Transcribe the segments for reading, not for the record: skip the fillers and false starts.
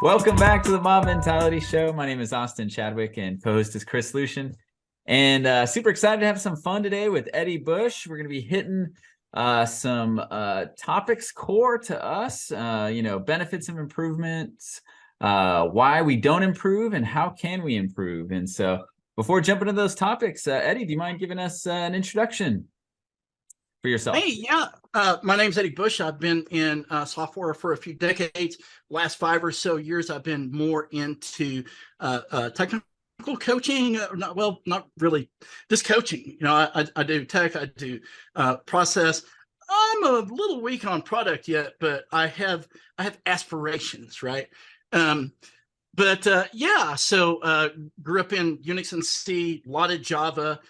Welcome back to the Mob Mentality Show. My name is Austin Chadwick and co-host is Chris Lucian. And super excited to have some fun today with Eddie Bush. We're going to be hitting some topics core to us, benefits of improvements, why we don't improve and how can we improve. And so before jumping into those topics, Eddie, do you mind giving us an introduction for yourself? Hey, yeah. My name's Eddie Bush. I've been in software for a few decades. Last 5 or so years, I've been more into technical coaching. Not really, just coaching. I do tech, I do process. I'm a little weak on product yet, but I have aspirations, right? So grew up in Unix and C, a lot of Java,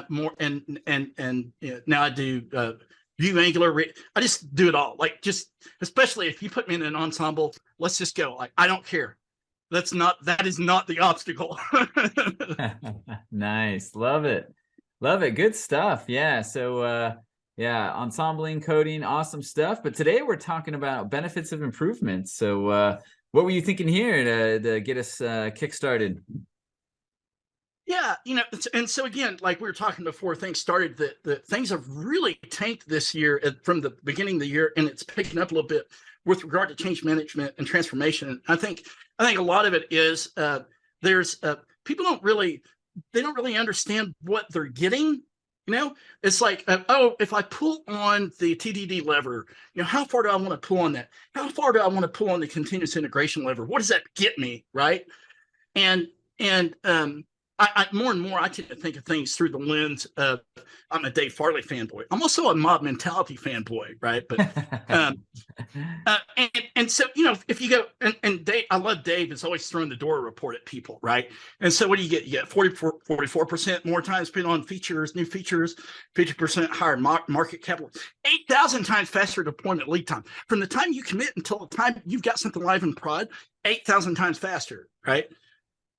more and now I do Vue, Angular. I just do it all. Especially if you put me in an ensemble, let's just go. I don't care. That is not the obstacle. Nice. Love it. Good stuff. Yeah. So ensembling, coding, awesome stuff. But today we're talking about benefits of improvements. So what were you thinking here to get us kick-started? Yeah, and so again, like we were talking before things started, that things have really tanked this year from the beginning of the year, and it's picking up a little bit with regard to change management and transformation. I think a lot of it is there's people don't really understand what they're getting. It's like, if I pull on the TDD lever, how far do I want to pull on that? How far do I want to pull on the continuous integration lever? What does that get me, right? And I more and more I tend to think of things through the lens of I'm a Dave Farley fanboy. I'm also a Mob Mentality fanboy, right? But and so if you go and Dave, I love Dave is always throwing the door report at people, right? And so what do you get? You get 44% more time spent on features, new features, 50% higher market capital, 8,000 times faster deployment lead time from the time you commit until the time you've got something live in prod, 8,000 times faster, right?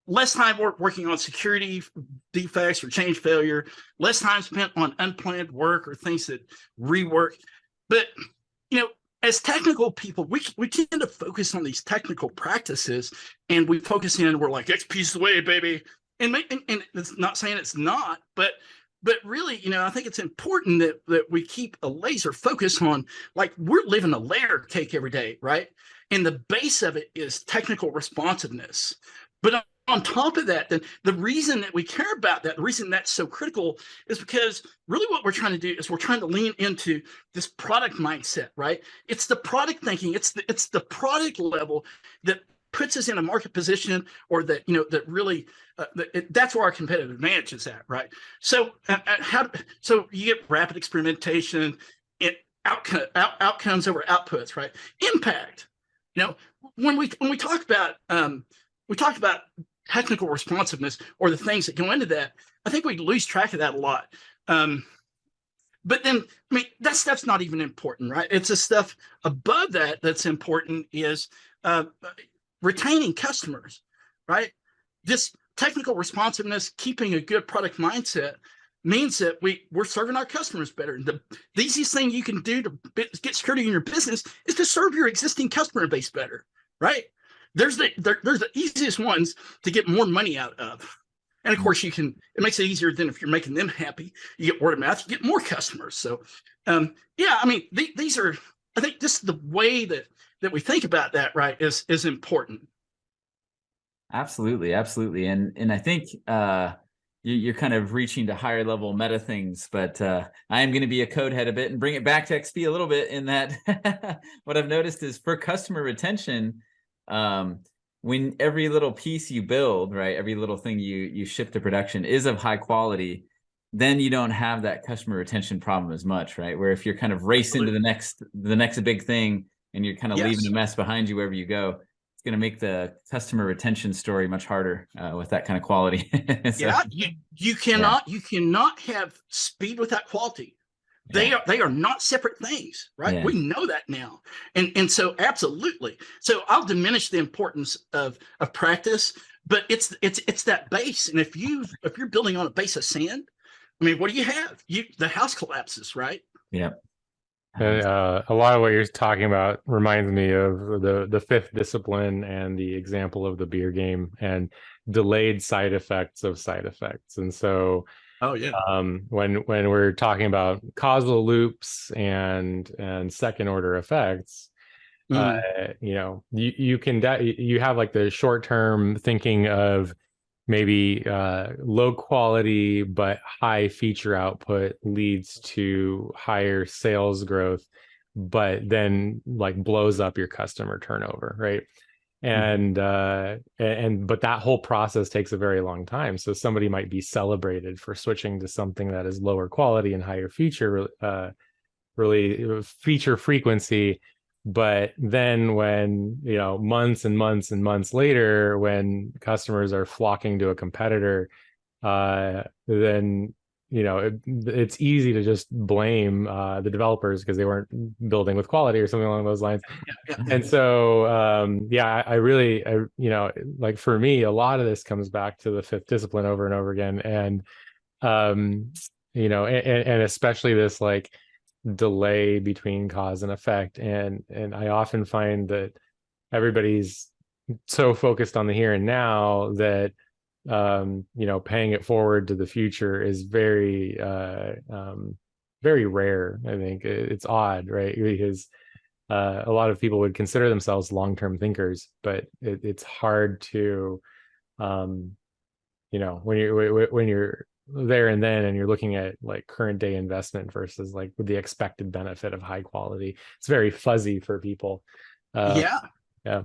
Less time working on security defects or change failure, less time spent on unplanned work or things that rework. But, as technical people, we tend to focus on these technical practices and we focus in and we're like, XP's the way, baby. And it's not saying it's not, but really, I think it's important that we keep a laser focus on, like, we're living a layer cake every day, right? And the base of it is technical responsiveness. But on top of that, then the reason that we care about that, the reason that's so critical is because really what we're trying to do is we're trying to lean into this product mindset, right? It's the product thinking, it's the product level that puts us in a market position, or that, that really, that's where our competitive advantage is at, right? So so you get rapid experimentation, outcomes over outputs, right? Impact. When we talk about technical responsiveness or the things that go into that, I think we lose track of that a lot. But then, that stuff's not even important, right? It's the stuff above that that's important is retaining customers, right? This technical responsiveness, keeping a good product mindset means that we're serving our customers better. The easiest thing you can do to get security in your business is to serve your existing customer base better, right? There's the easiest ones to get more money out of. And of course it makes it easier than if you're making them happy. You get word of mouth, you get more customers. So these are, I think just the way that we think about that, right, is important. Absolutely. And I think you're kind of reaching to higher level meta things, but I am going to be a code head a bit and bring it back to XP a little bit in that what I've noticed is for customer retention, when every little piece you build, right, every little thing you ship to production is of high quality, then you don't have that customer retention problem as much, right? Where if you're kind of racing to the next big thing and you're kind of leaving a mess behind you wherever you go, it's going to make the customer retention story much harder with that kind of quality. So, you cannot have speed without quality. They are not separate things, right? Yeah. We know that now. And so absolutely. So I'll diminish the importance of practice, but it's that base. And if you're building on a base of sand, what do you have? The house collapses, right? Yeah. And a lot of what you're talking about reminds me of the fifth discipline and the example of the beer game and delayed side effects of side effects. And so Oh yeah. when we're talking about causal loops and second order effects, Mm. you know, you can you have like the short term thinking of maybe low quality but high feature output leads to higher sales growth, but then like blows up your customer turnover, right? And but that whole process takes a very long time. So somebody might be celebrated for switching to something that is lower quality and higher feature really feature frequency. But then when, you know, months and months and months later, when customers are flocking to a competitor, then, you know, it's easy to just blame the developers because they weren't building with quality or something along those lines. Yeah. And so, yeah, I really, you know, like for me, a lot of this comes back to the fifth discipline over and over again. And, you know, and especially this like delay between cause and effect. And I often find that everybody's so focused on the here and now that, you know, paying it forward to the future is very, very rare. I think it's odd, right? Because a lot of people would consider themselves long-term thinkers, but it's hard to, you know, when you're there and then and you're looking at like current day investment versus like with the expected benefit of high quality, it's very fuzzy for people. Yeah. Yeah.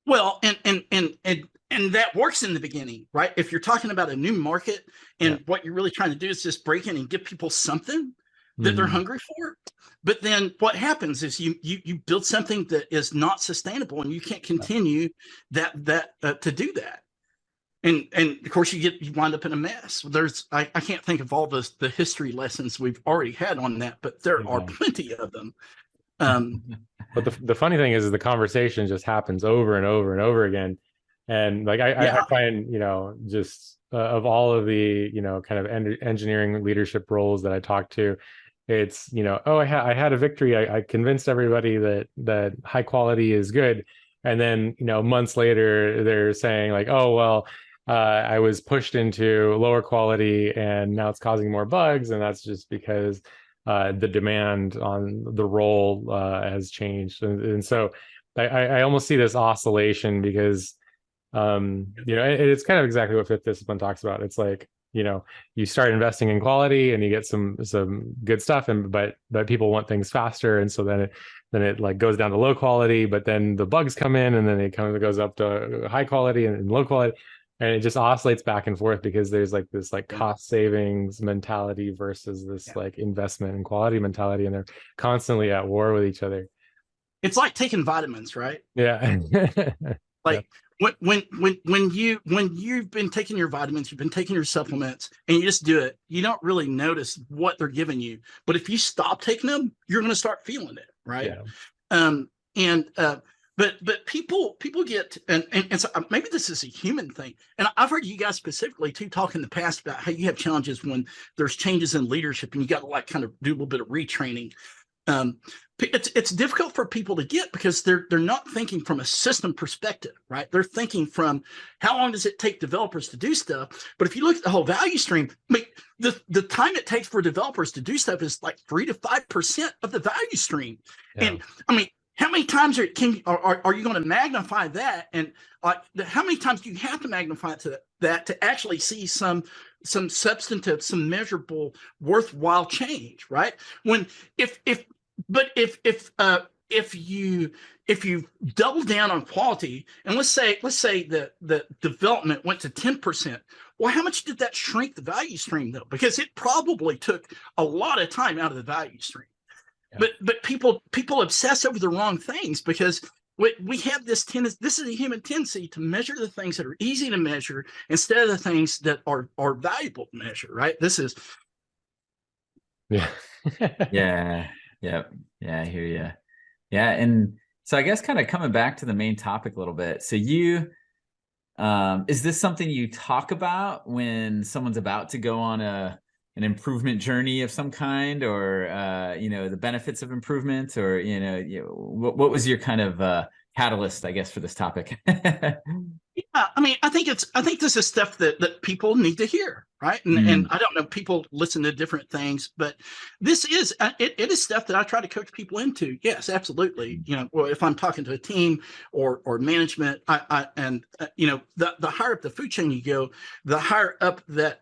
Well, and that works in the beginning, right? If you're talking about a new market and what you're really trying to do is just break in and give people something that they're hungry for. But then what happens is you build something that is not sustainable and you can't continue that to do that. And of course you wind up in a mess. There's I can't think of all the history lessons we've already had on that, but there are plenty of them. But the funny thing is the conversation just happens over and over and over again. And like I find, you know, just of all of the, you know, kind of engineering leadership roles that I talk to, it's, you know, oh, I had a victory. I convinced everybody that high quality is good. And then, you know, months later, they're saying like, oh, well, I was pushed into lower quality and now it's causing more bugs. And that's just because the demand on the role has changed. And so I almost see this oscillation because, you know, it's kind of exactly what fifth discipline talks about. It's like, you know, you start investing in quality and you get some good stuff, and but people want things faster, and so then it like goes down to low quality, but then the bugs come in, and then it kind of goes up to high quality and low quality, and it just oscillates back and forth because there's like this like cost savings mentality versus this like investment and quality mentality, and they're constantly at war with each other. It's like taking vitamins, right? Yeah. Like when you've been taking your vitamins, you've been taking your supplements, and you just do it, you don't really notice what they're giving you. But if you stop taking them, you're going to start feeling it, right? But people get and so maybe this is a human thing, and I've heard you guys specifically too talk in the past about how you have challenges when there's changes in leadership and you got to like kind of do a little bit of retraining. It's difficult for people to get because they're not thinking from a system perspective, right? They're thinking from how long does it take developers to do stuff. But if you look at the whole value stream, I mean, the time it takes for developers to do stuff is like 3 to 5% of the value stream. And I mean, how many times are you going to magnify that? And how many times do you have to magnify that to actually see some substantive, some measurable, worthwhile change, right? When if you double down on quality, and let's say the development went to 10%, well, how much did that shrink the value stream though? Because it probably took a lot of time out of the value stream. But people obsess over the wrong things because we have this tendency. This is a human tendency to measure the things that are easy to measure instead of the things that are valuable to measure. Right? This is. Yeah. I hear you. Yeah, and so I guess kind of coming back to the main topic a little bit. So you, is this something you talk about when someone's about to go on a an improvement journey of some kind, or the benefits of improvement, or what was your kind of catalyst, I guess, for this topic? Yeah, I mean, I think this is stuff that people need to hear, right? And I don't know, people listen to different things, but this is it is stuff that I try to coach people into. Yes, absolutely. Well, if I'm talking to a team or management, the higher up the food chain you go, the higher up that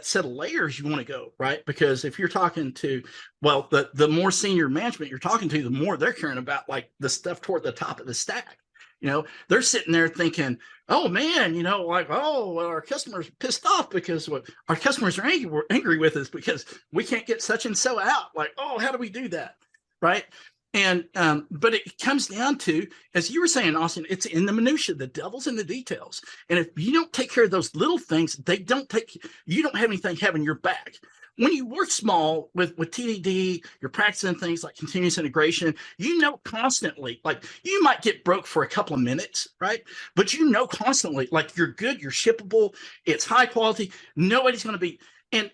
set of layers you want to go, right? Because if you're talking to, well, the more senior management you're talking to, the more they're caring about like the stuff toward the top of the stack. They're sitting there thinking, oh man, our customers are pissed off because our customers are angry with us because we can't get such and so out. Like, oh, how do we do that? Right. And but it comes down to, as you were saying, Austin, it's in the minutia. The devil's in the details. And if you don't take care of those little things, you don't have anything having your back. When you work small with TDD, you're practicing things like continuous integration, constantly, like you might get broke for a couple of minutes, right? But constantly, like you're good, you're shippable, it's high quality, nobody's going to be, and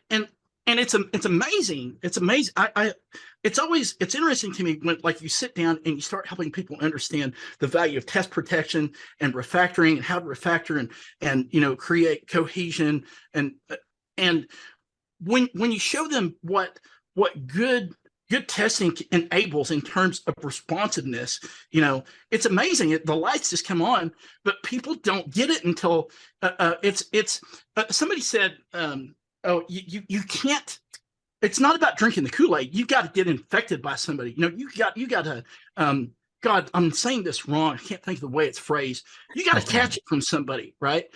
it's amazing. It's amazing. It's interesting to me when like you sit down and you start helping people understand the value of test protection and refactoring and how to refactor and create cohesion and when you show them what good testing enables in terms of responsiveness, it's amazing. The lights just come on, but people don't get it until somebody said, you can't. It's not about drinking the Kool-Aid. You got to get infected by somebody. You got to. God, I'm saying this wrong. I can't think of the way it's phrased. You got to catch it from somebody, right?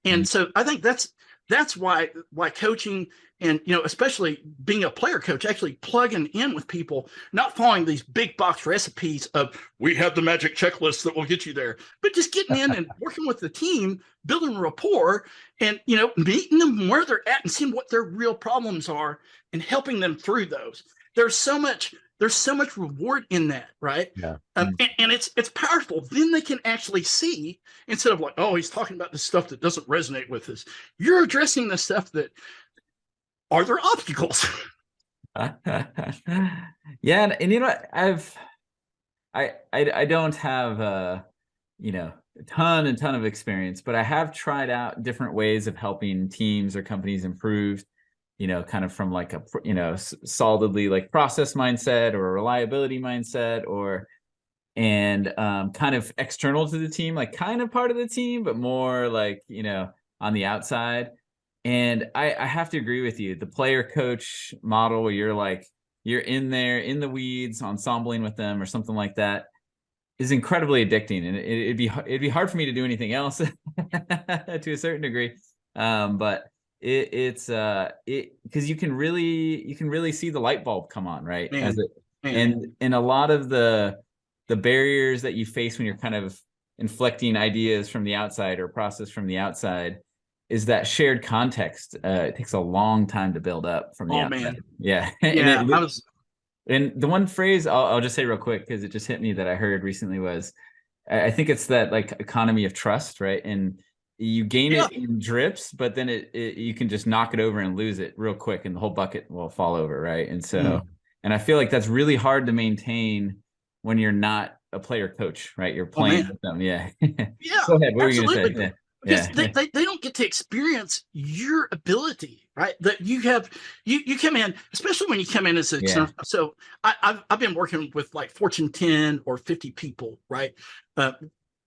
And so I think that's why coaching and especially being a player coach, actually plugging in with people, not following these big box recipes of we have the magic checklist that will get you there, but just getting in and working with the team, building rapport, and meeting them where they're at and seeing what their real problems are and helping them through those. There's so much reward in that, right? Yeah. And it's powerful. Then they can actually see, instead of like, oh, he's talking about the stuff that doesn't resonate with us. You're addressing the stuff that are there obstacles. Yeah, and I don't have a ton of experience, but I have tried out different ways of helping teams or companies improve, kind of from like a solidly like process mindset or a reliability mindset, and kind of external to the team, like kind of part of the team, but more like on the outside. And I have to agree with you. The player coach model, where you're in there in the weeds, ensembling with them or something like that, is incredibly addicting, and it'd be hard for me to do anything else to a certain degree. But it's because you can really see the light bulb come on, right? And a lot of the barriers that you face when you're kind of inflecting ideas from the outside or process from the outside is that shared context. It takes a long time to build up from the outside. Man. Yeah. Yeah. And the one phrase I'll just say real quick, because it just hit me, that I heard recently was, I think it's that like economy of trust, right? And you gain it in drips, but then you can just knock it over and lose it real quick, and the whole bucket will fall over, right? And so, and I feel like that's really hard to maintain when you're not a player coach, right? You're playing with them. Yeah. Yeah. Go ahead. What were you absolutely. going to say? Yeah. Because they don't get to experience your ability, right? That you have, you come in, especially when you come in as a, so I've been working with like Fortune 10 or 50 people, right?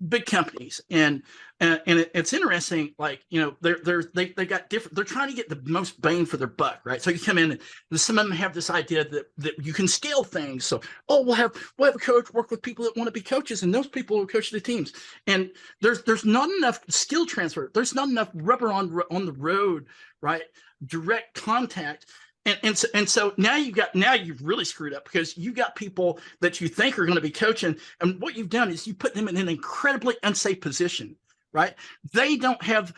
Big companies, and it's interesting. Like they got different. They're trying to get the most bang for their buck, right? So you come in, and some of them have this idea that you can scale things. So we'll have a coach work with people that want to be coaches, and those people will coach the teams. And there's not enough skill transfer. There's not enough rubber on the road, right? Direct contact. And so now you've really screwed up, because you got people that you think are going to be coaching, and what you've done is you put them in an incredibly unsafe position, right? They don't have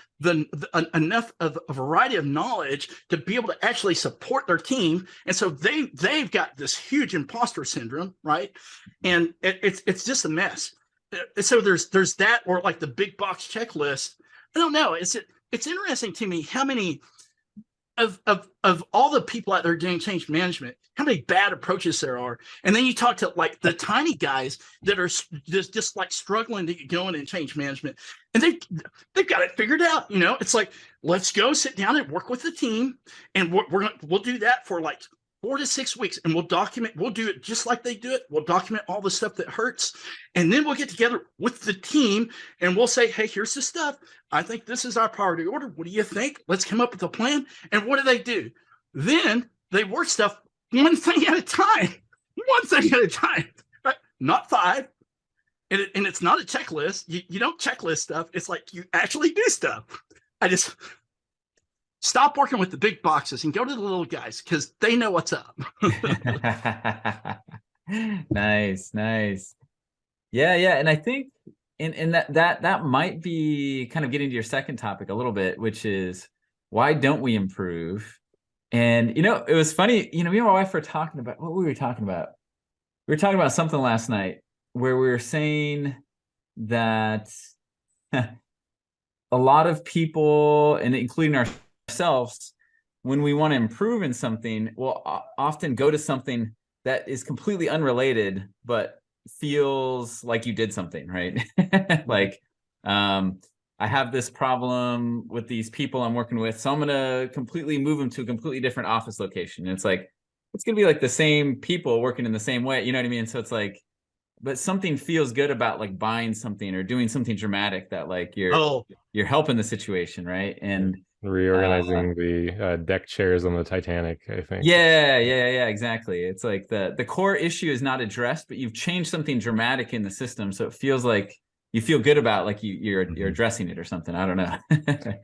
enough of a variety of knowledge to be able to actually support their team, and so they've got this huge imposter syndrome, right? And it's just a mess. So there's that, or like the big box checklist. I don't know. It's interesting to me how many of all the people out there doing change management, how many bad approaches there are. And then you talk to like the tiny guys that are just like struggling to get going in change management, and they've got it figured out. You know, it's like, let's go sit down and work with the team, and we'll do that for like 4 to 6 weeks, and we'll do it just like they do it. We'll document all the stuff that hurts, and then we'll get together with the team and we'll say, hey, here's the stuff. I think this is our priority order. What do you think? Let's come up with a plan. And what do? Then they work stuff one thing at a time, right? Not 5. And it's not a checklist. You don't checklist stuff. It's like you actually do stuff. I just stop working with the big boxes and go to the little guys because they know what's up. Nice. Yeah. And I think in that might be kind of getting to your second topic a little bit, which is why don't we improve? And, it was funny, me and my wife were talking about, what were we talking about? We were talking about something last night where we were saying that a lot of people, and including ourselves, when we want to improve in something, we'll often go to something that is completely unrelated, but feels like you did something, right? Like, I have this problem with these people I'm working with, so I'm going to completely move them to a completely different office location. And it's like, it's going to be like the same people working in the same way. You know what I mean? So it's like, but something feels good about like buying something or doing something dramatic that like you're helping the situation, right? And reorganizing the deck chairs on the Titanic, I think. Yeah, exactly. It's like the core issue is not addressed, but you've changed something dramatic in the system, so it feels like you feel good about like you're addressing it or something. I don't know.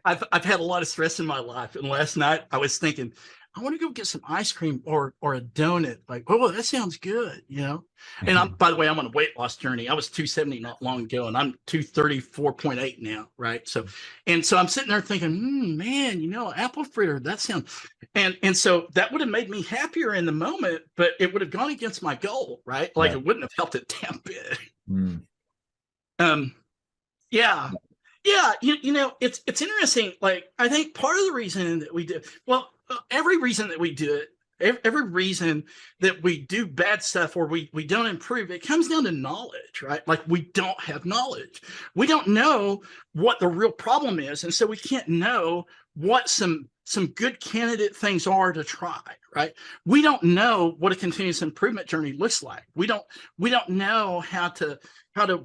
I've had a lot of stress in my life, and last night I was thinking, I want to go get some ice cream or a donut. Like, oh, that sounds good, And by the way, I'm on a weight loss journey. I was 270 not long ago, and I'm 234.8 now, right? So I'm sitting there thinking, man, apple fritter, that sounds, and so that would have made me happier in the moment, but it would have gone against my goal, right? Like It wouldn't have helped it damn bit. Yeah. It's interesting. Like, I think part of the reason that we do, every reason that we do it, every reason that we do bad stuff or we don't improve, it comes down to knowledge, right? Like, we don't have knowledge. We don't know what the real problem is. And so we can't know what some good candidate things are to try, right? We don't know what a continuous improvement journey looks like. We don't know how to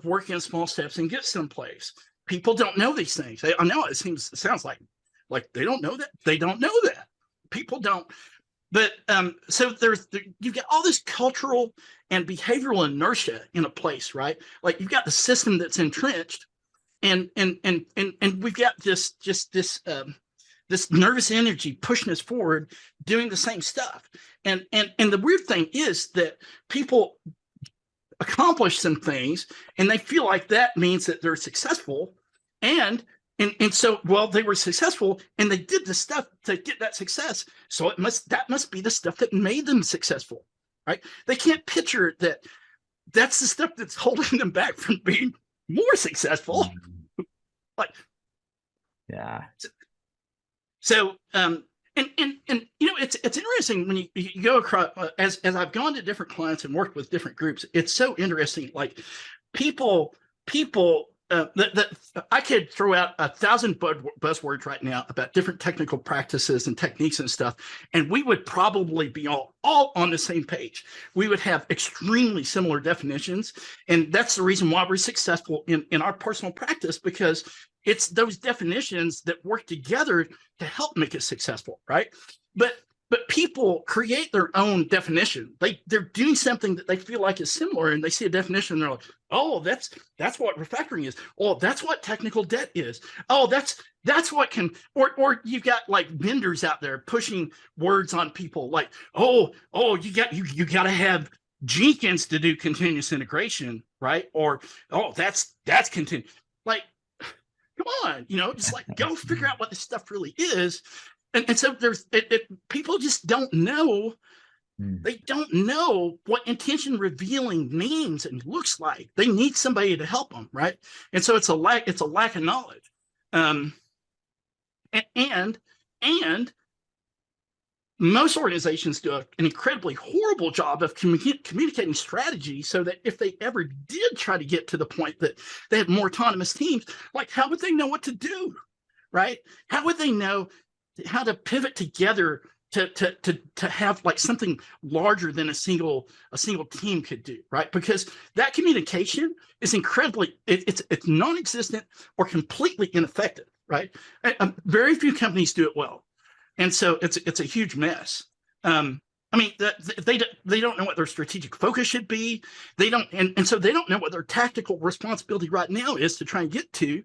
work in small steps and get someplace. People don't know these things. I know it sounds like they don't know that. They don't know that. People don't. But so you've got all this cultural and behavioral inertia in a place, right? Like, you've got the system that's entrenched, and we've got this nervous energy pushing us forward, doing the same stuff. And the weird thing is that people accomplish some things and they feel like that means that they're successful, and so, they were successful and they did the stuff to get that success, so that must be the stuff that made them successful, right? They can't picture that that's the stuff that's holding them back from being more successful. Like, yeah. So it's interesting when you go across, as I've gone to different clients and worked with different groups. It's so interesting. Like, people that I could throw out 1,000 buzzwords right now about different technical practices and techniques and stuff, and we would probably be all on the same page. We would have extremely similar definitions, and that's the reason why we're successful in our personal practice, because it's those definitions that work together to help make us successful, right? But people create their own definition. They're doing something that they feel like is similar, and they see a definition and they're like, oh, that's what refactoring is. Oh, that's what technical debt is. Oh, that's what can, or you've got like vendors out there pushing words on people like, oh, you got to have Jenkins to do continuous integration, right? Or, oh, that's continuous. Like, come on, just like go figure out what this stuff really is. And so people just don't know. They don't know what intention revealing means and looks like. They need somebody to help them, right? And so it's a lack of knowledge. And most organizations do an incredibly horrible job of communicating strategy, so that if they ever did try to get to the point that they had more autonomous teams, like how would they know what to do, right? How would they know how to pivot together to have like something larger than a single team could do, right? Because that communication is incredibly, it's non-existent or completely ineffective, right? Very few companies do it well. And so it's a huge mess. I mean, they don't know what their strategic focus should be. They don't, and so they don't know what their tactical responsibility right now is to try and get to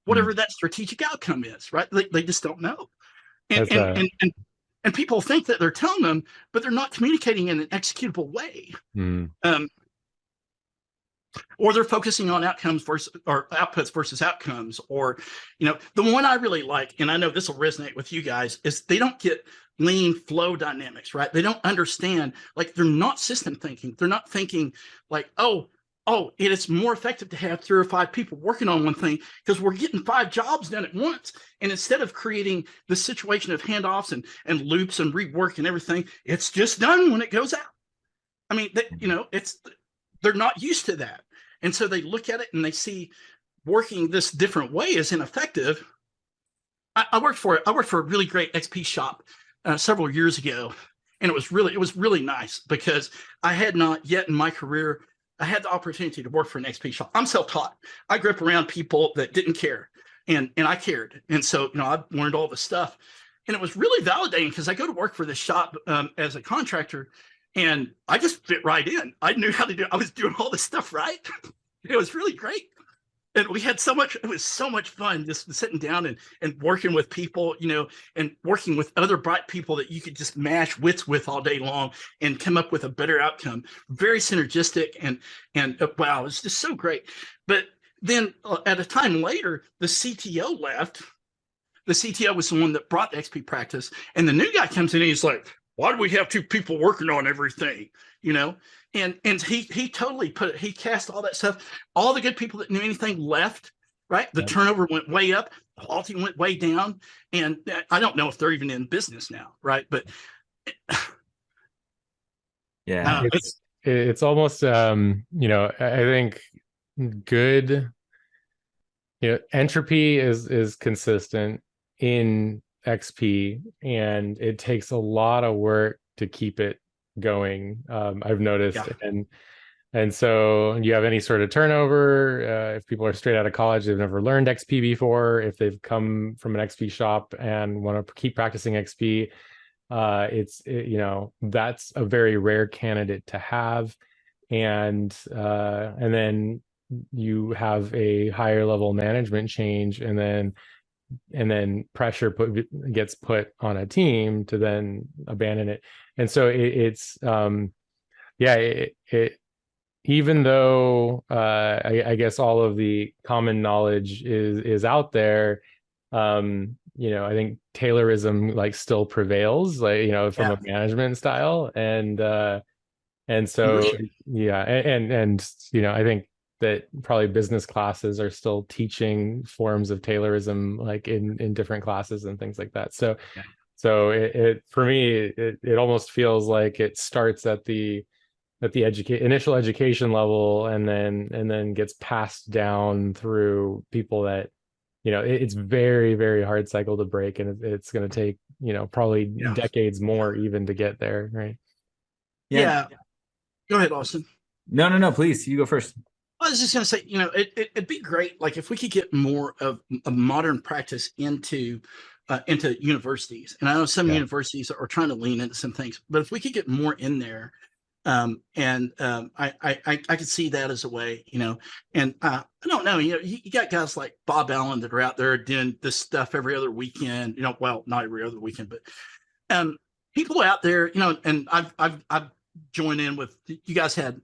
whatever that strategic outcome is, right? They just don't know. And people think that they're telling them, but they're not communicating in an executable way. Or they're focusing on outcomes versus, or outputs versus outcomes. Or, the one I really like, and I know this will resonate with you guys, is they don't get lean flow dynamics, right? They don't understand, like, they're not system thinking. They're not thinking like, oh, it is more effective to have 3 or 5 people working on one thing because we're getting 5 jobs done at once. And instead of creating the situation of handoffs and loops and rework and everything, it's just done when it goes out. I mean, they're not used to that. And so they look at it and they see working this different way is ineffective. I worked for a really great XP shop several years ago, and it was really nice because I had not yet in my career, I had the opportunity to work for an XP shop. I'm self-taught. I grew up around people that didn't care, and I cared. And so, I learned all the stuff, and it was really validating because I go to work for this shop as a contractor, and I just fit right in. I knew how to do it. I was doing all this stuff right. It was really great. And we had it was so much fun just sitting down and working with people, and working with other bright people that you could just mash wits with all day long and come up with a better outcome. Very synergistic and wow, it's just so great. But then at a time later, the CTO left. The CTO was the one that brought the XP practice, and the new guy comes in and he's like, why do we have 2 people working on everything? And he totally he cast all that stuff. All the good people that knew anything left, right? The turnover went way up, the quality went way down. And I don't know if they're even in business now, right? But yeah, it's almost I think good, entropy is consistent in XP, and it takes a lot of work to keep it going. I've noticed, and so you have any sort of turnover, if people are straight out of college, they've never learned XP before, if they've come from an XP shop and want to keep practicing XP, that's a very rare candidate to have. And then you have a higher level management change, and then pressure gets put on a team to then abandon it. And so even though I guess all of the common knowledge is out there, I think Taylorism still prevails, from a management style. And so I think that probably business classes are still teaching forms of Taylorism in different classes and things like that. So it for me, it almost feels like it starts at the initial education level and then gets passed down through people that, it's very, very hard cycle to break, and it's going to take, probably decades more even to get there. Right. Yeah. Go ahead, Austin. No, please, you go first. I was just going to say, it'd be great, like, if we could get more of a modern practice into universities. And I know some universities are trying to lean into some things, but if we could get more in there, I could see that as a way, and I don't know, you got guys like Bob Allen that are out there doing this stuff every other weekend, well, not every other weekend, but people out there, and I've joined in with, you guys had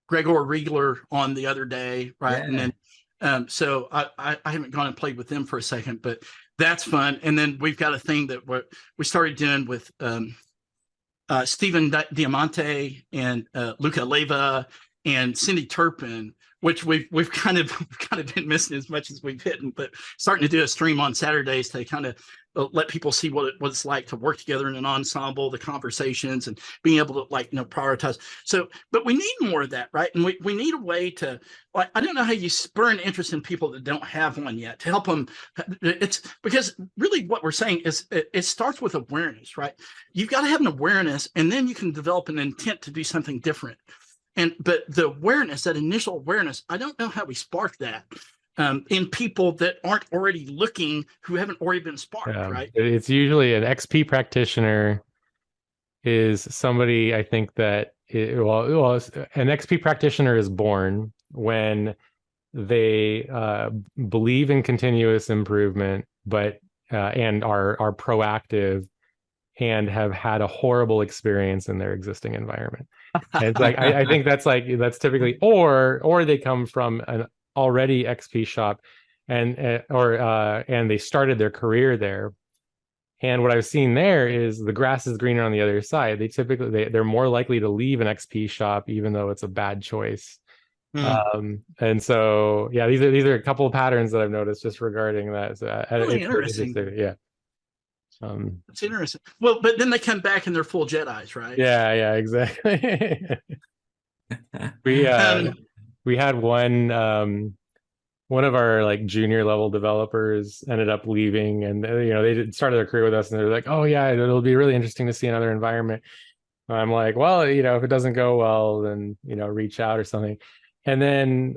Gregor Riegler on the other day, right? Yeah. And then so I haven't gone and played with them for a second, but that's fun. And then we've got a thing that we started doing with Stephen Diamante and Luca Leva and Cindy Turpin, which we've kind of been missing as much as we've hit, but starting to do a stream on Saturdays to kind of let people see what it's like to work together in an ensemble, the conversations, and being able to prioritize. So, but we need more of that, right? And we need a way to, I don't know how you spur an interest in people that don't have one yet to help them. It's because really what we're saying is it starts with awareness, right? You've got to have an awareness, and then you can develop an intent to do something different. But the awareness, that initial awareness, I don't know how we spark that in people that aren't already looking, who haven't already been sparked, right? It's usually an XP practitioner is somebody, I think that, an XP practitioner is born when they believe in continuous improvement, but and are proactive and have had a horrible experience in their existing environment. And it's like I think that's typically, or they come from an already XP shop and they started their career there. And what I've seen there is the grass is greener on the other side. They're more likely to leave an XP shop even though it's a bad choice. And so these are a couple of patterns that I've noticed just regarding that. So, really interesting. Yeah. It's interesting. Well, but then they come back and they're full Jedis, right? Yeah, exactly. We had one of our junior level developers ended up leaving, and they started their career with us, and they're like, oh yeah, it'll be really interesting to see another environment. I'm like, well, if it doesn't go well, then reach out or something. And then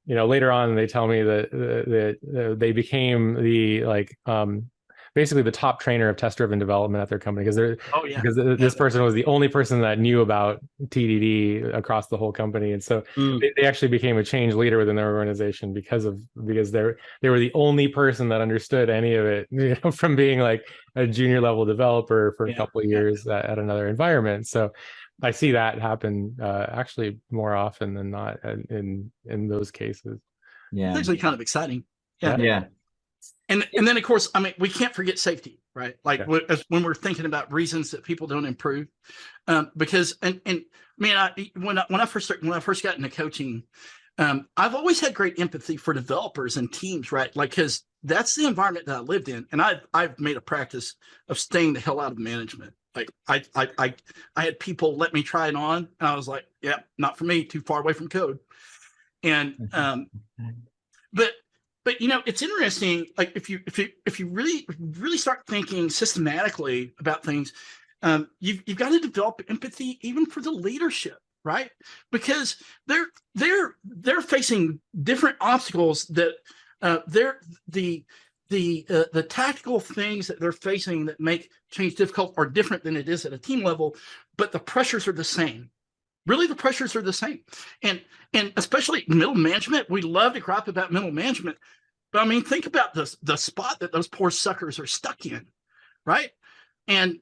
later on they tell me that they became the basically the top trainer of test-driven development at their company, because this person was the only person that knew about TDD across the whole company, and so they actually became a change leader within their organization because they were the only person that understood any of it, from being a junior level developer for a couple of years at another environment. So I see that happen actually more often than not in those cases. Yeah, it's actually kind of exciting. Yeah. And then, of course, I mean, we can't forget safety, right? When we're thinking about reasons that people don't improve, because when I first got into coaching, I've always had great empathy for developers and teams, right? Because that's the environment that I lived in, and I've made a practice of staying the hell out of management. I had people let me try it on, and I was like, yeah, not for me, too far away from code, and But it's interesting. If you really start thinking systematically about things, you've got to develop empathy even for the leadership, right? Because they're facing different obstacles that the tactical things that they're facing that make change difficult are different than it is at a team level, but the pressures are the same. Really, the pressures are the same. And especially middle management, we love to gripe about middle management, but I mean, think about the spot that those poor suckers are stuck in, right? And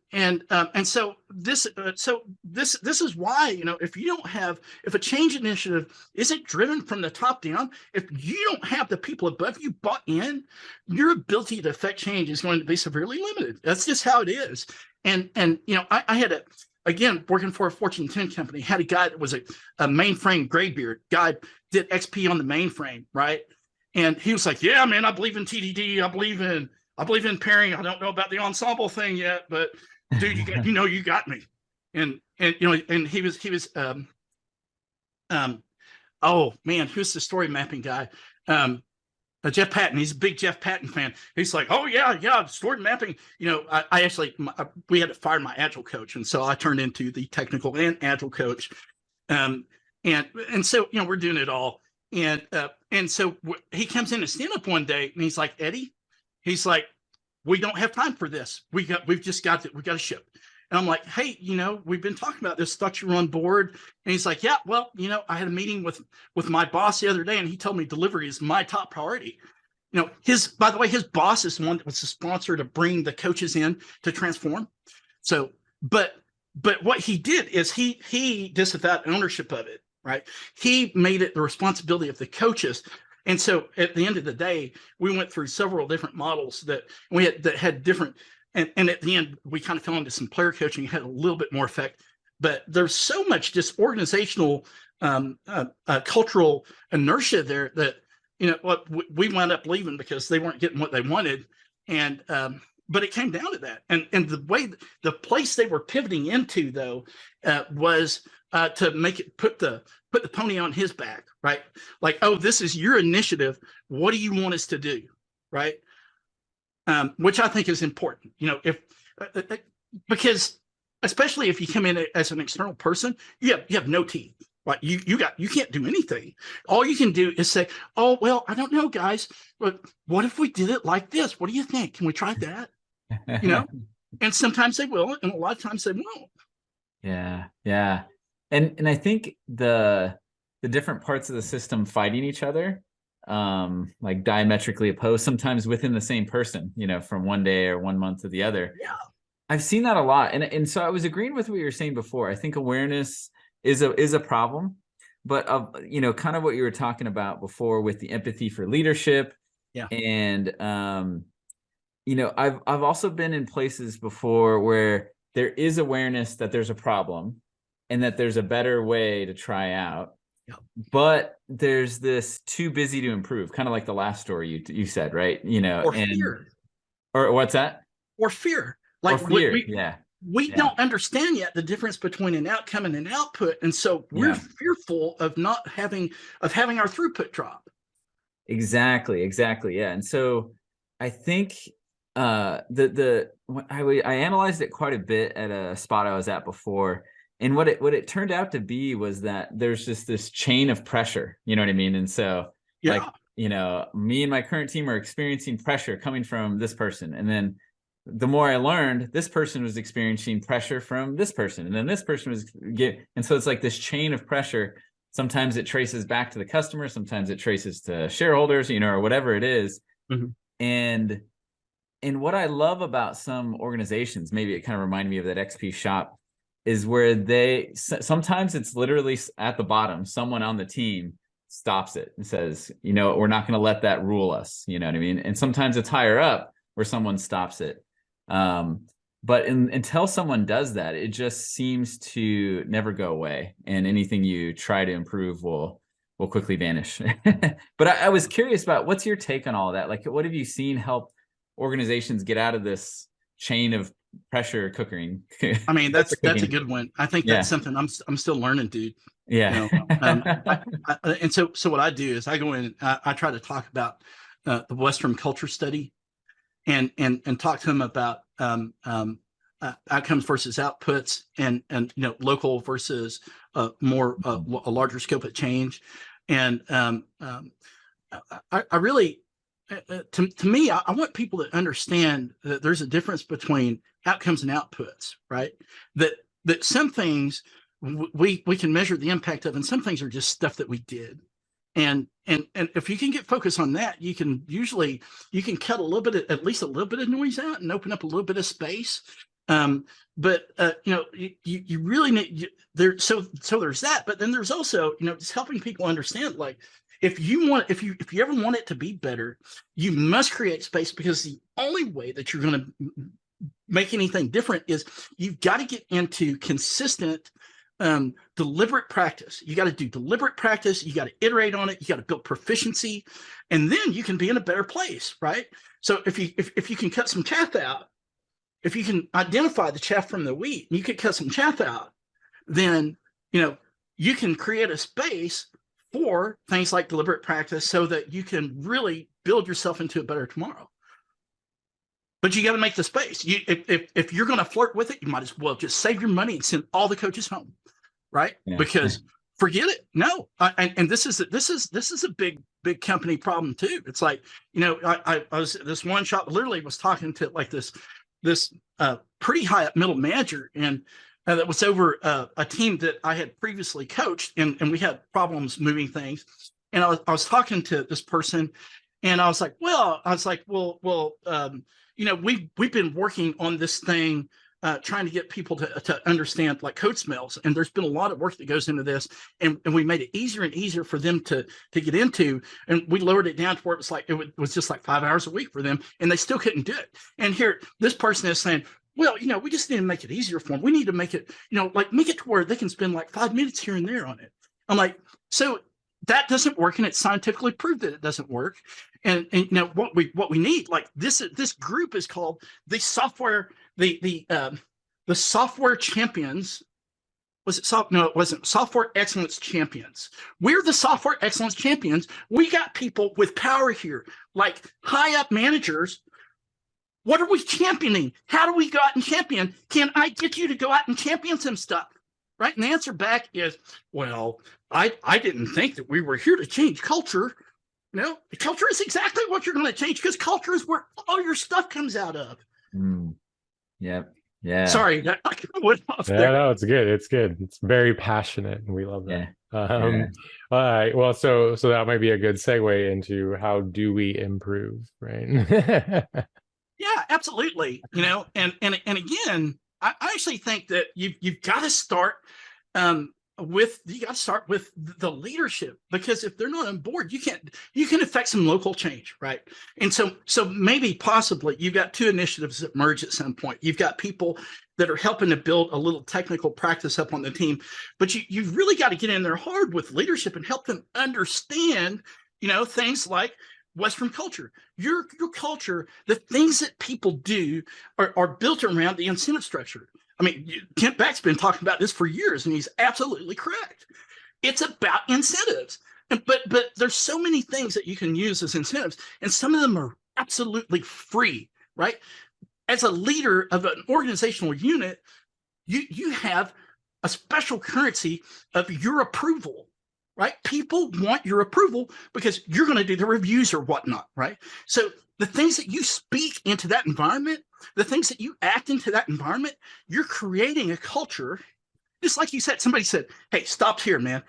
so this is why, if a change initiative isn't driven from the top down, if you don't have the people above you bought in, your ability to affect change is going to be severely limited. That's just how it is. And I had again, working for a Fortune 10 company, had a guy that was a mainframe graybeard guy, did XP on the mainframe, right? And he was like, yeah, man, I believe in TDD. I believe in pairing. I don't know about the ensemble thing yet, but dude, you got me. And he was oh man, who's the story mapping guy? Jeff Patton. He's a big Jeff Patton fan. He's like, oh yeah, story mapping. We had to fire my agile coach, and so I turned into the technical and agile coach. And so we're doing it all. And so he comes in to stand up one day, and he's like, Eddie, he's like, we don't have time for this. We've got to ship. And I'm like, hey, we've been talking about this. Thought you were on board. And he's like, yeah, well, I had a meeting with my boss the other day, and he told me delivery is my top priority. By the way, his boss is the one that was the sponsor to bring the coaches in to transform. So, but what he did is he disavowed ownership of it, right? He made it the responsibility of the coaches. And so at the end of the day, we went through several different models that had different, and at the end, we kind of fell into some player coaching, had a little bit more effect. but there's so much just organizational cultural inertia there that, you know, what we wound up leaving because they weren't getting what they wanted. And but it came down to that. And the way, the place they were pivoting into though was to make it, put the pony on his back, right? Like, oh, this is your initiative. What do you want us to do, right? Which I think is important, you know, if because especially if you come in as an external person, you have no teeth. Right? You can't do anything. All you can do is say, oh, well, I don't know, guys, but what if we did it like this? What do you think? Can we try that? You know? And sometimes they will, and a lot of times they won't. Yeah. Yeah. And I think the different parts of the system fighting each other, like diametrically opposed, sometimes within the same person, you know, from one day or 1 month to the other. Yeah. I've seen that a lot. And so I was agreeing with what you were saying before. I think awareness is a problem, but you know, kind of what you were talking about before with the empathy for leadership. Yeah. And you know, I've also been in places before where there is awareness that there's a problem and that there's a better way to try out. Yeah. But there's this too busy to improve, kind of like the last story you said, right? You know, Or fear. Or what's that? Or fear. Like or fear. We don't understand yet the difference between an outcome and an output. And so we're fearful of not having our throughput drop. Exactly. Yeah. And so I think I analyzed it quite a bit at a spot I was at before. And what it turned out to be was that there's just this chain of pressure, you know what I mean? And so like, you know, me and my current team are experiencing pressure coming from this person. And then the more I learned, this person was experiencing pressure from this person, and then this person was and so it's like this chain of pressure. Sometimes it traces back to the customer, sometimes it traces to shareholders, you know, or whatever it is. Mm-hmm. And what I love about some organizations, maybe it kind of reminded me of that XP shop, is where sometimes it's literally at the bottom, someone on the team stops it and says, you know, we're not going to let that rule us, you know what I mean? And sometimes it's higher up where someone stops it. But until someone does that, it just seems to never go away, and anything you try to improve will quickly vanish. But I was curious about, what's your take on all of that? Like, what have you seen help organizations get out of this chain of pressure cooking? I mean, that's a good one. I think that's something I'm still learning, dude. Yeah. You know, and so what I do is I go in, I try to talk about the Western culture study, and talk to them about outcomes versus outputs, and you know, local versus a larger scope of change. And I really, to me, I want people to understand that there's a difference between outcomes and outputs, right? That some things we can measure the impact of, and some things are just stuff that we did. And if you can get focused on that, you can cut at least a little bit of noise out and open up a little bit of space. But you know, you really need there. So there's that. But then there's also, you know, just helping people understand, like, if you ever want it to be better, you must create space, because the only way that you're going to make anything different is you've got to get into consistent, deliberate practice. You got to do deliberate practice. You got to iterate on it. You got to build proficiency, and then you can be in a better place, right? So if you can cut some chaff out, if you can identify the chaff from the wheat, and you can cut some chaff out, then, you know, you can create a space for things like deliberate practice, so that you can really build yourself into a better tomorrow. But you got to make the space. If you're going to flirt with it, you might as well just save your money and send all the coaches home, right? Yeah. Because forget it. No, and this is a big company problem too. It's like, you know, I was this one shop, literally was talking to like this pretty high up middle manager, and that was over a team that I had previously coached, and we had problems moving things. And I was talking to this person, and I was like, well, you know, we've been working on this thing, trying to get people to understand like code smells. And there's been a lot of work that goes into this, and we made it easier and easier for them to get into. And we lowered it down to where it was just like 5 hours a week for them, and they still couldn't do it. And here, this person is saying, well, we just need to make it easier for them. We need to make it, like make it to where they can spend like 5 minutes here and there on it. I'm like, so that doesn't work, and it's scientifically proved that it doesn't work. And what we need, like this group is called the software software champions. Was it soft? No, it wasn't. Software excellence champions. We're the software excellence champions. We got people with power here, like high up managers. What are we championing? How do we go out and champion? Can I get you to go out and champion some stuff? Right? And the answer back is, well, I didn't think that we were here to change culture. No, the culture is exactly what you're going to change, because culture is where all your stuff comes out of. Yep. Yeah. Sorry, that I went off there. No, it's good. It's good. It's very passionate, and we love that. Yeah. All right. Well, so that might be a good segue into how do we improve, right? Yeah, absolutely. And again, I actually think that you've got to start with the leadership, because if they're not on board, you can affect some local change, right? And so maybe possibly you've got two initiatives that merge at some point. You've got people that are helping to build a little technical practice up on the team, but you've really got to get in there hard with leadership and help them understand, things like Western culture. Your culture, the things that people do are built around the incentive structure. I mean, Kent Beck's been talking about this for years, and he's absolutely correct. It's about incentives. But there's so many things that you can use as incentives, and some of them are absolutely free, right? As a leader of an organizational unit, you have a special currency of your approval, right? People want your approval because you're going to do the reviews or whatnot, right? So the things that you speak into that environment, the things that you act into that environment, you're creating a culture. Just like you said, somebody said, hey, stop here, man.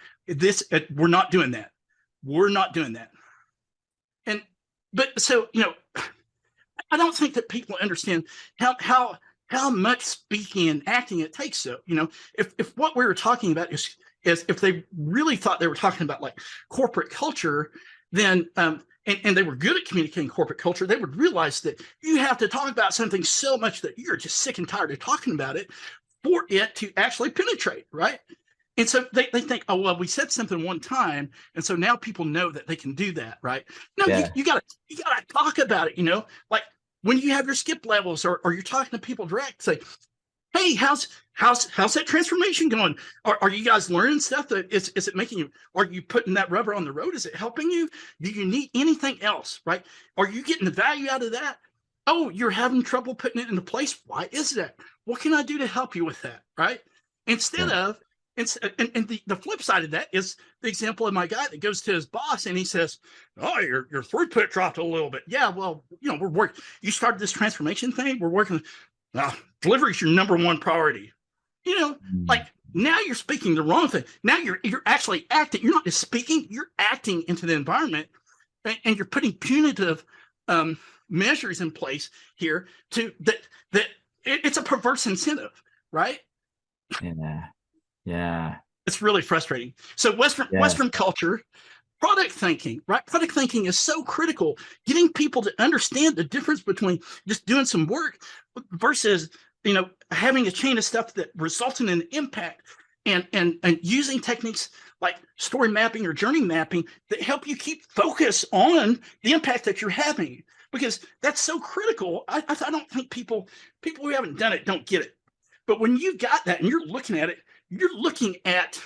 We're not doing that. We're not doing that. But I don't think that people understand how much speaking and acting it takes. So, if what we were talking about is if they really thought they were talking about like corporate culture, then and they were good at communicating corporate culture, they would realize that you have to talk about something so much that you're just sick and tired of talking about it for it to actually penetrate, right? And so they think, oh, well, we said something one time, and so now people know that they can do that, right? No, Yeah. you gotta talk about it, like when you have your skip levels or you're talking to people direct, say, hey, how's that transformation going? Are you guys learning stuff? Is it making you, are you putting that rubber on the road? Is it helping you? Do you need anything else, right? Are you getting the value out of that? Oh, you're having trouble putting it into place. Why is that? What can I do to help you with that, right? Instead of, and the flip side of that is the example of my guy that goes to his boss and he says, oh, your throughput dropped a little bit. Yeah, well, we're working. You started this transformation thing. We're working. Delivery is your number one priority. Like now you're speaking the wrong thing. Now you're actually acting. You're not just speaking, you're acting into the environment, and you're putting punitive measures in place here that it's a perverse incentive, right? Yeah. It's really frustrating. So Western culture, product thinking, right? Product thinking is so critical. Getting people to understand the difference between just doing some work versus, having a chain of stuff that results in an impact, and using techniques like story mapping or journey mapping that help you keep focus on the impact that you're having, because that's so critical. I don't think people who haven't done it don't get it. But when you've got that and you're looking at it, you're looking at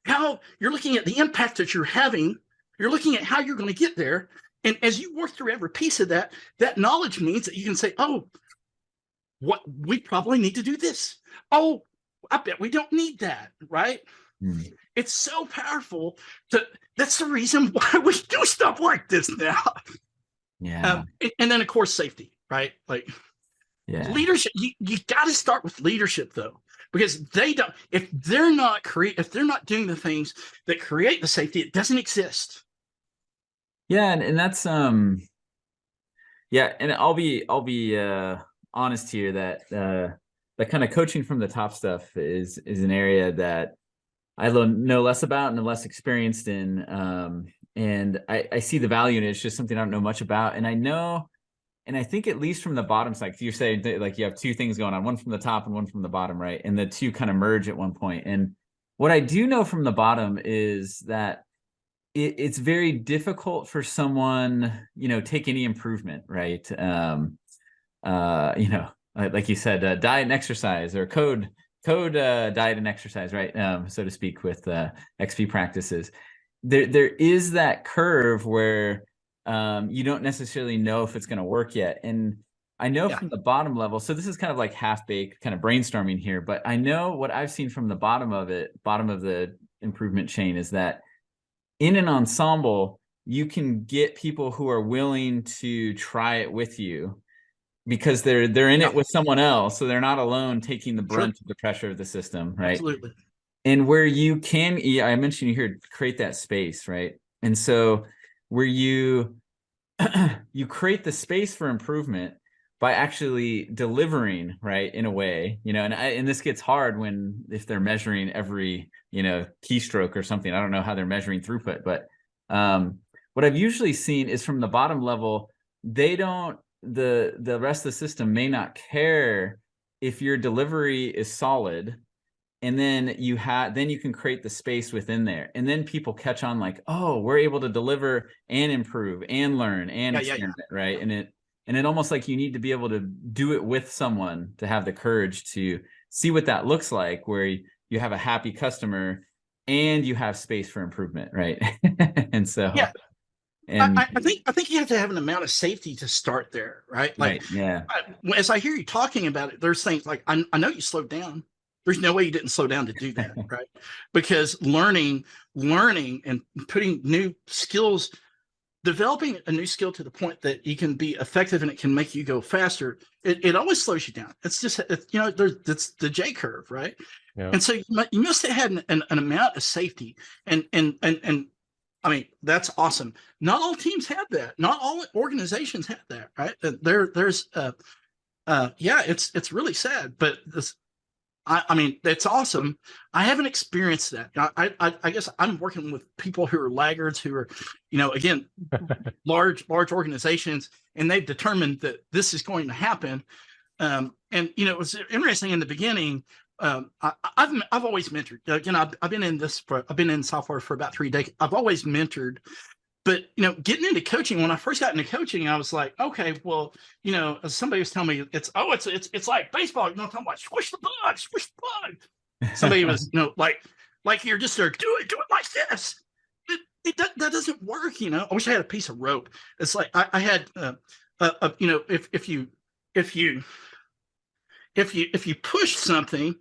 how you're looking at the impact that you're having. You're looking at how you're going to get there. And as you work through every piece of that knowledge means that you can say, oh, what we probably need to do this. Oh, I bet we don't need that, right? It's so powerful. That's the reason why we do stuff like this now. Yeah. And then, of course, safety, right? Like leadership, you got to start with leadership, though. Because if they're not doing the things that create the safety, it doesn't exist. Yeah, and that's and I'll be honest here that that kind of coaching from the top stuff is an area that I know less about and I'm less experienced in, and I see the value in it. It's just something I don't know much about, and I know, And I think at least from the bottom side, you say like you have two things going on, one from the top and one from the bottom, right? And the two kind of merge at one point. And what I do know from the bottom is that it's very difficult for someone, take any improvement, right? Like you said, diet and exercise, or code diet and exercise, right? So to speak, with XP practices. There is that curve where you don't necessarily know if it's going to work yet. And I know from the bottom level, so this is kind of like half-baked kind of brainstorming here, but I know what I've seen from the bottom of the improvement chain is that in an ensemble, you can get people who are willing to try it with you because they're in it with someone else. So they're not alone taking the brunt of the pressure of the system, right? Absolutely. And where you can, I mentioned here, create that space, right? And so where you create the space for improvement by actually delivering, right, in a way, and this gets hard if they're measuring every, keystroke or something. I don't know how they're measuring throughput, but what I've usually seen is from the bottom level, the rest of the system may not care if your delivery is solid. And then you can create the space within there, and then people catch on like, oh, we're able to deliver and improve and learn and experiment, right? And it almost like you need to be able to do it with someone to have the courage to see what that looks like, where you have a happy customer and you have space for improvement, right? And so I think you have to have an amount of safety to start there, right? Like, as I hear you talking about it, there's things like, I know you slowed down. There's no way you didn't slow down to do that, right? Because learning and putting new skills, developing a new skill to the point that you can be effective and it can make you go faster, it always slows you down. It's just, it's the J curve, right? Yeah. And so you must have had an amount of safety, and I mean, that's awesome. Not all teams have that. Not all organizations have that, right? It's really sad, but I mean, that's awesome. I haven't experienced that. I guess I'm working with people who are laggards, who are, again, large organizations, and they've determined that this is going to happen. And it was interesting in the beginning. I've always mentored. Again, I've been in software for about 3 decades. I've always mentored. But, getting into coaching, when I first got into coaching, I was like, okay, well, somebody was telling me it's like baseball, talking about squish the bug. Somebody was, like you're just there, do it like this. That doesn't work, I wish I had a piece of rope. It's like I had, if you push something,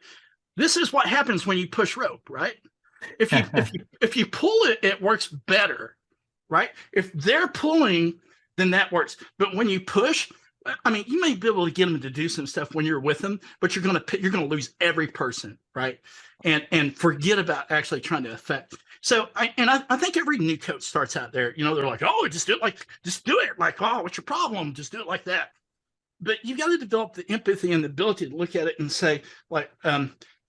this is what happens when you push rope, right? If you pull it, it works better. Right? If they're pulling, then that works. But when you push, I mean, you may be able to get them to do some stuff when you're with them, but you're going to lose every person, right? And forget about actually trying to affect. So I think every new coach starts out there, they're like, oh, just do it like, oh, what's your problem? Just do it like that. But you got to develop the empathy and the ability to look at it and say, like,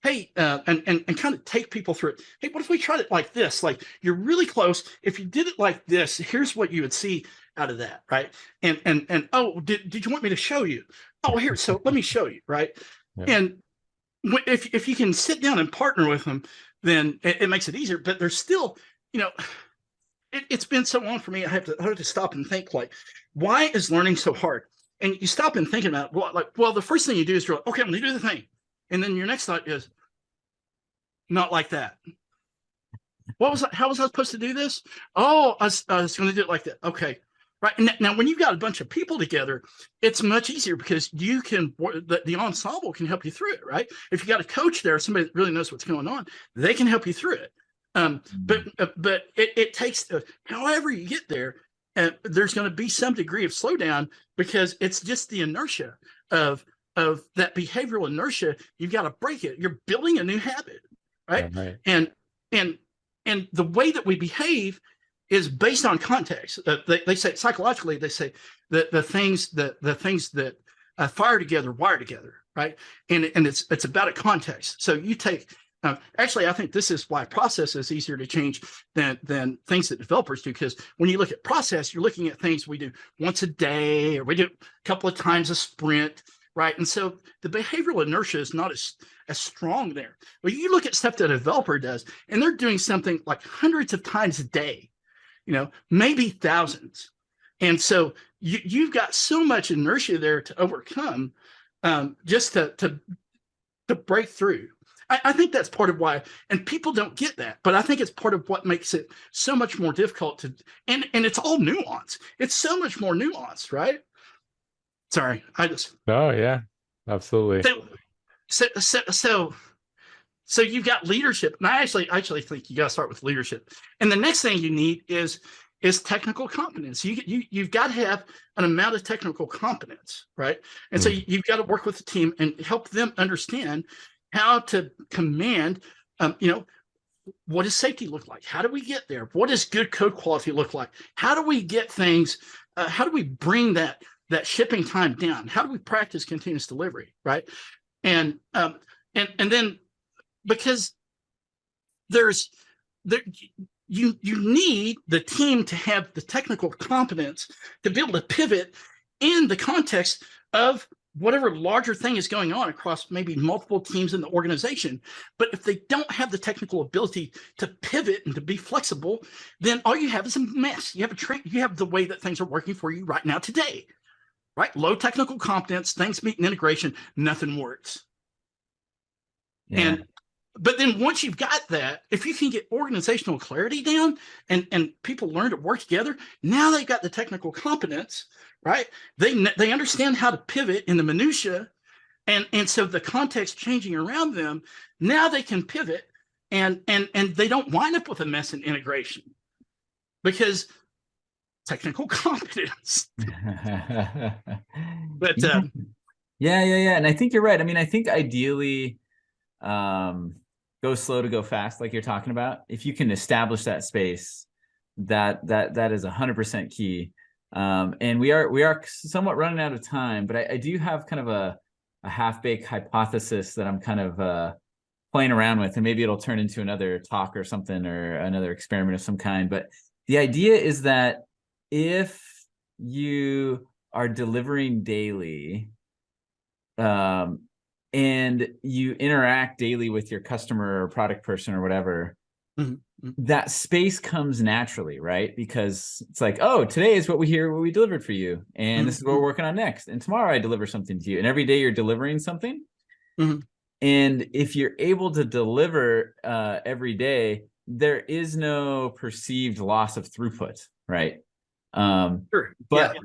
hey, and kind of take people through it. Hey, what if we tried it like this? Like, you're really close. If you did it like this, here's what you would see out of that, right? And oh, did you want me to show you? Oh, here, so let me show you, right? Yeah. And if you can sit down and partner with them, then it makes it easier. But there's still, it's been so long for me. I have to stop and think, like, why is learning so hard? And you stop and think about, well, the first thing you do is you're like, okay, I'm going to do the thing. And then your next thought is, not like that. How was I supposed to do this? Oh, I was going to do it like that. Okay. Right. And now when you've got a bunch of people together, it's much easier because you can, the ensemble can help you through it. Right. If you got a coach there, somebody that really knows what's going on, they can help you through it. But it takes, however you get there, there's going to be some degree of slowdown because it's just the inertia of that behavioral inertia. You've got to break it. You're building a new habit, right? Yeah, right. And the way that we behave is based on context. They say psychologically, they say that the things that fire together wire together, right? And it's about a context. So you take Actually, I think this is why process is easier to change than things that developers do. Because when you look at process, you're looking at things we do once a day, or we do a couple of times a sprint, right? And so the behavioral inertia is not as strong there. But you look at stuff that a developer does, and they're doing something like hundreds of times a day, maybe thousands. And so you've got so much inertia there to overcome, just to break through. I think that's part of why, and people don't get that, but I think it's part of what makes it so much more difficult to, and it's all nuance. It's so much more nuanced, right? Sorry, Oh yeah, absolutely. So you've got leadership, and I actually think you got to start with leadership. And the next thing you need is technical competence. You've got to have an amount of technical competence, right? And so you've got to work with the team and help them understand how to command, what does safety look like? How do we get there? What does good code quality look like? How do we get things? How do we bring that shipping time down? How do we practice continuous delivery, right? And then, because you need the team to have the technical competence to be able to pivot in the context of whatever larger thing is going on across maybe multiple teams in the organization. But if they don't have the technical ability to pivot and to be flexible, then all you have is a mess. You have the way that things are working for you right now today, right? Low technical competence, things meet in integration, nothing works. Yeah. But then once you've got that, if you can get organizational clarity down and people learn to work together, now they've got the technical competence, right? They understand how to pivot in the minutia, and so the context changing around them, now they can pivot and they don't wind up with a mess in integration because technical competence. But yeah. And I think you're right. I mean, I think ideally, go slow to go fast, like you're talking about. If you can establish that space, that is 100% key. And we are somewhat running out of time, but I do have kind of a half-baked hypothesis that I'm kind of playing around with, and maybe it'll turn into another talk or something, or another experiment of some kind. But the idea is that if you are delivering daily, and you interact daily with your customer or product person or whatever, that space comes naturally, right? Because it's like, oh, today is what we delivered for you, and this is what we're working on next, and tomorrow I deliver something to you, and every day you're delivering something. And if you're able to deliver every day, there is no perceived loss of throughput, right? Sure. But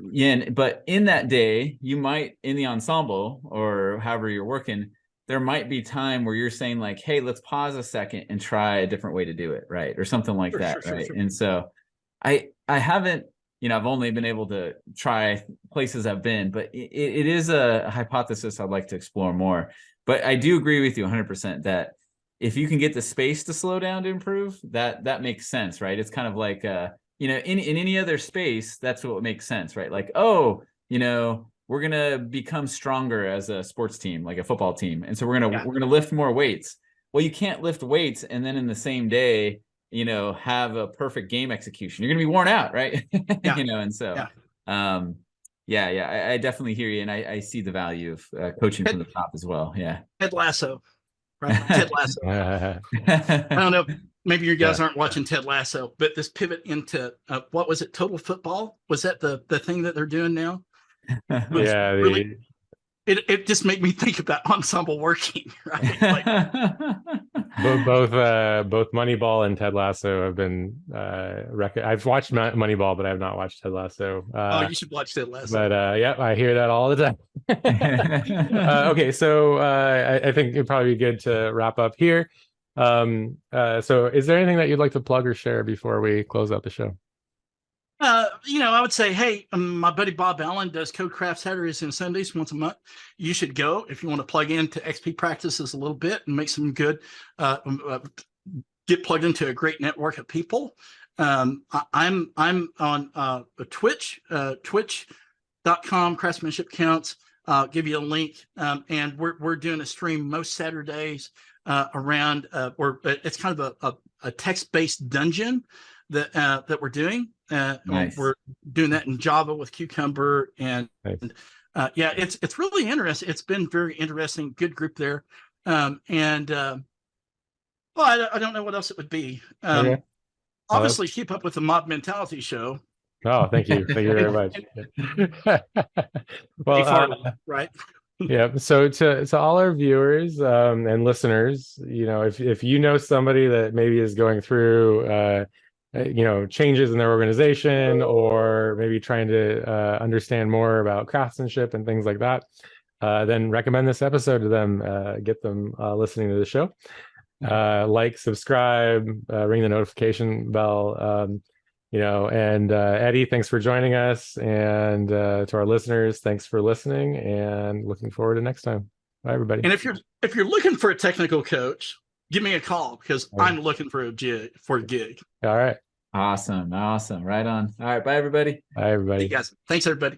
but in that day, you might, in the ensemble or however you're working, there might be time where you're saying like, hey, let's pause a second and try a different way to do it, right? Or something like that, right? Sure. And so I haven't, I've only been able to try places I've been, but it is a hypothesis I'd like to explore more. But I do agree with you 100% that if you can get the space to slow down to improve, that makes sense, right? It's kind of like in any other space, that's what makes sense, right? Like, oh, we're gonna become stronger as a sports team, like a football team, and so we're gonna lift more weights. Well, you can't lift weights and then in the same day, have a perfect game execution. You're gonna be worn out, right? And so, I definitely hear you, and I see the value of coaching from the top as well. Yeah, Ted Lasso, right? Ted Lasso. I don't know. Maybe you guys aren't watching Ted Lasso, but this pivot into what was it? Total Football? Was that the thing that they're doing now? Yeah, really. It just made me think about ensemble working, right? Like, both Moneyball and Ted Lasso have been I've watched Moneyball, but I have not watched Ted Lasso. You should watch Ted Lasso. But I hear that all the time. Okay, so I think it'd probably be good to wrap up here. So is there anything that you'd like to plug or share before we close out the show? I would say, hey, my buddy Bob Allen does Codecraft Saturdays and Sundays once a month. You should go if you want to plug into XP practices a little bit and make some good, get plugged into a great network of people. I'm on Twitch, twitch.com, Craftsmanship Counts. give you a link. And we're doing a stream most Saturdays around, or it's kind of a text-based dungeon that we're doing. Nice. We're doing that in Java with Cucumber, and Nice. yeah, it's really interesting. It's been very interesting. Good group there. Well, I don't know what else it would be. Okay. Obviously, keep up with the Mob Mentality Show. Oh, thank you very much. Well, right. Yeah. So to all our viewers and listeners, if you know somebody that maybe is going through changes in their organization, or maybe trying to understand more about craftsmanship and things like that, then recommend this episode to them. Get them listening to the show. Like, subscribe, ring the notification bell. And Eddie, thanks for joining us, and to our listeners, thanks for listening, and looking forward to next time. Bye, everybody. And if you're looking for a technical coach, give me a call, because I'm looking for a gig. All right. Awesome. Right on. All right. Bye, everybody. Bye, everybody. Hey, guys. Thanks, everybody.